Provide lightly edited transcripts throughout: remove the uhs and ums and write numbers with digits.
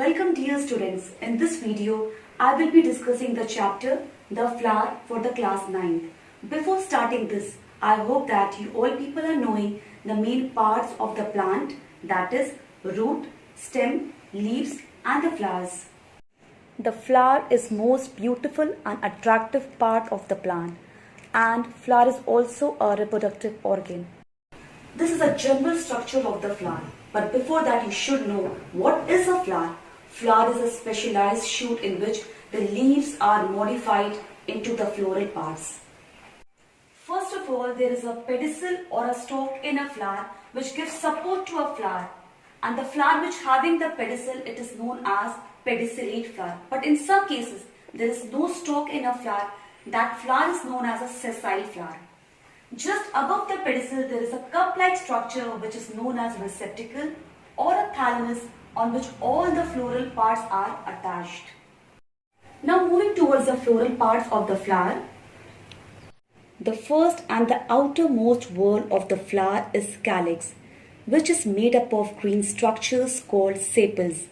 Welcome dear students. In this video, I will be discussing the chapter The Flower for the class 9th. Before starting this, I hope that you all people are knowing the main parts of the plant, that is root, stem, leaves and the flowers. The flower is most beautiful and attractive part of the plant, and flower is also a reproductive organ. This is a general structure of the flower, but before that you should know what is a flower. Flower is a specialized shoot in which the leaves are modified into the floral parts. First of all, there is a pedicel or a stalk in a flower which gives support to a flower, and the flower which having the pedicel, it is known as pedicellate flower. But in some cases there is no stalk in a flower. That flower is known as a sessile flower. Just above the pedicel there is a cup-like structure which is known as receptacle or a thalamus, on which all the floral parts are attached. Now moving towards the floral parts of the flower. The first and the outermost wall of the flower is calyx, which is made up of green structures called sepals.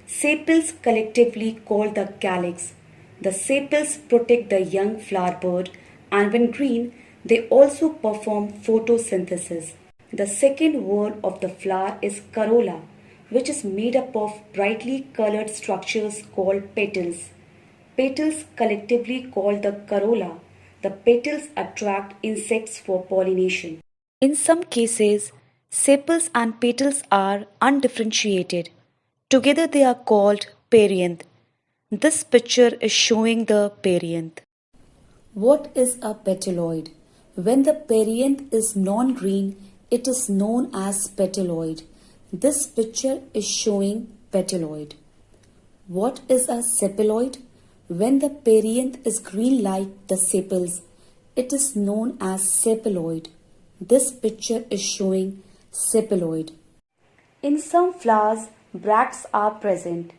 Sepals collectively called the calyx. The sepals protect the young flower bud, and when green, they also perform photosynthesis. The second wall of the flower is corolla, which is made up of brightly colored structures called petals. Petals collectively called the corolla. The petals attract insects for pollination. In some cases, sepals and petals are undifferentiated. Together they are called perianth. This picture is showing the perianth. What is a petaloid? When the perianth is non-green, it is known as petaloid. This picture is showing petaloid. What is a sepaloid? When the perianth is green like the sepals, it is known as sepaloid. This picture is showing sepaloid. In some flowers, bracts are present.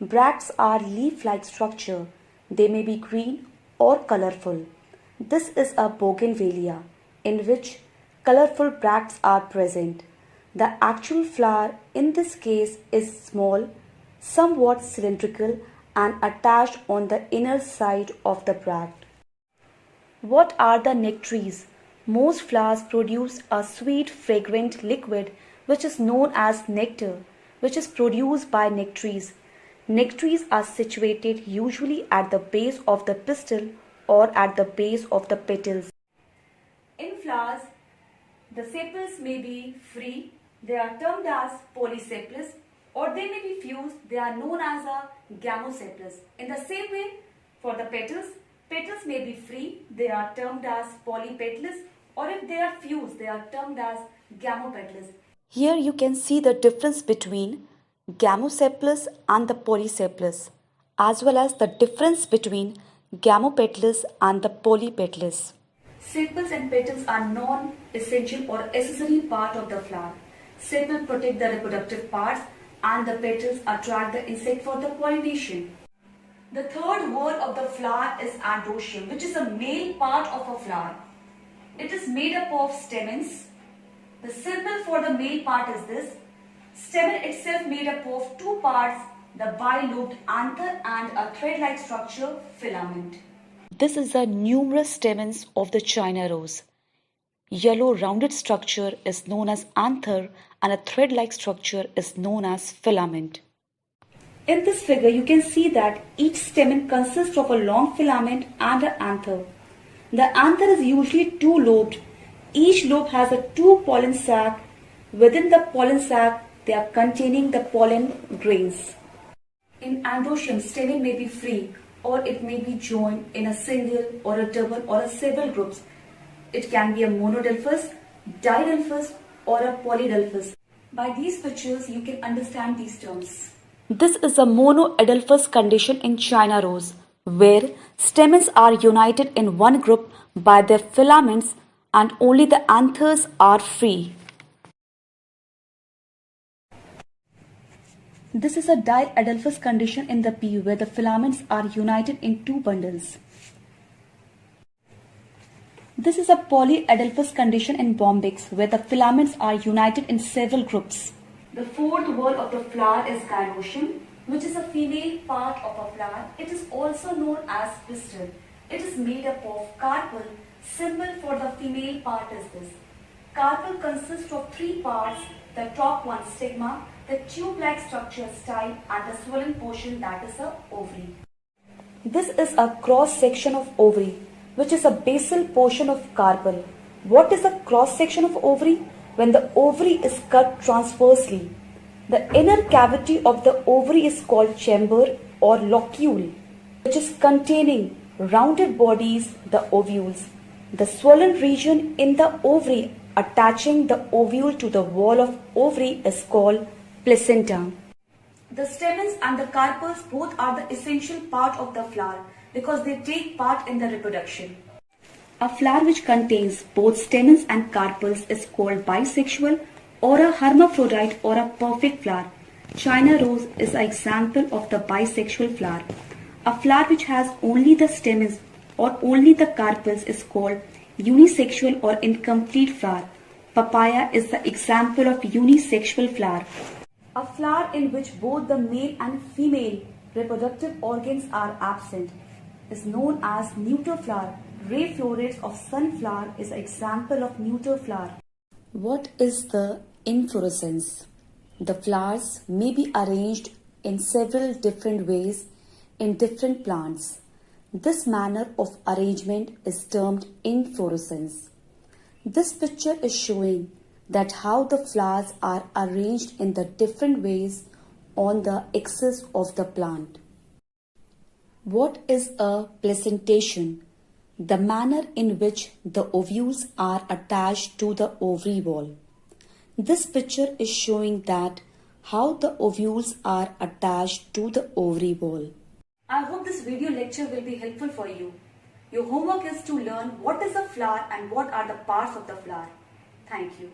Bracts are leaf-like structure. They may be green or colorful. This is a bougainvillea in which colorful bracts are present. The actual flower in this case is small, somewhat cylindrical and attached on the inner side of the bract. What are the nectaries? Most flowers produce a sweet fragrant liquid which is known as nectar, which is produced by nectaries. Nectaries are situated usually at the base of the pistil or at the base of the petals. In flowers, the sepals may be free. They are termed as polysepalous, or they may be fused. They are known as a gamosepalous. In the same way, for the petals, petals may be free. They are termed as polypetalous, or if they are fused, they are termed as gamopetalous. Here you can see the difference between gamosepalous and the polysepalous, as well as the difference between gamopetalous and the polypetalous. Sepals and petals are non-essential or accessory part of the flower. Sepals protect the reproductive parts and the petals attract the insect for the pollination. The third wall of the flower is androecium, which is a male part of a flower. It is made up of stamens. The symbol for the male part is this. Stamen itself made up of two parts, the bilobed anther and a thread-like structure, filament. This is the numerous stamens of the China rose. Yellow rounded structure is known as anther and a thread-like structure is known as filament. In this figure you can see that each stamen consists of a long filament and an anther. The anther is usually two-lobed. Each lobe has a two pollen sac. Within the pollen sac they are containing the pollen grains. In androecium, stamen may be free or it may be joined in a single or a double or a several groups. It can be a monodelphous, didelphous or a polydelphous. By these pictures you can understand these terms. This is a monoadelphous condition in China rose, where stamens are united in one group by their filaments and only the anthers are free. This is a diadelphous condition in the pea, where the filaments are united in two bundles. This is a polyadelphous condition in bombyx, where the filaments are united in several groups. The fourth wall of the flower is gynoecium, which is a female part of a flower. It is also known as pistil. It is made up of carpel. Symbol for the female part is this. Carpel consists of three parts: the top one stigma, the tube-like structure style, and the swollen portion that is the ovary. This is a cross section of ovary, which is a basal portion of carpel. What is a cross section of ovary? When the ovary is cut transversely. The inner cavity of the ovary is called chamber or locule, which is containing rounded bodies, the ovules. The swollen region in the ovary attaching the ovule to the wall of ovary is called placenta. The stamens and the carpels both are the essential part of the flower because they take part in the reproduction. A flower which contains both stamens and carpels is called bisexual or a hermaphrodite or a perfect flower. China rose is an example of the bisexual flower. A flower which has only the stamens or only the carpels is called unisexual or incomplete flower. Papaya is the example of unisexual flower. A flower in which both the male and female reproductive organs are absent is known as neuter flower. Ray florets of sunflower is an example of neuter flower. What is the inflorescence? The flowers may be arranged in several different ways in different plants. This manner of arrangement is termed inflorescence. This picture is showing that how the flowers are arranged in the different ways on the axis of the plant. What is a placentation? The manner in which the ovules are attached to the ovary wall. This picture is showing that how the ovules are attached to the ovary wall. I hope this video lecture will be helpful for you. Your homework is to learn what is a flower and what are the parts of the flower. Thank you.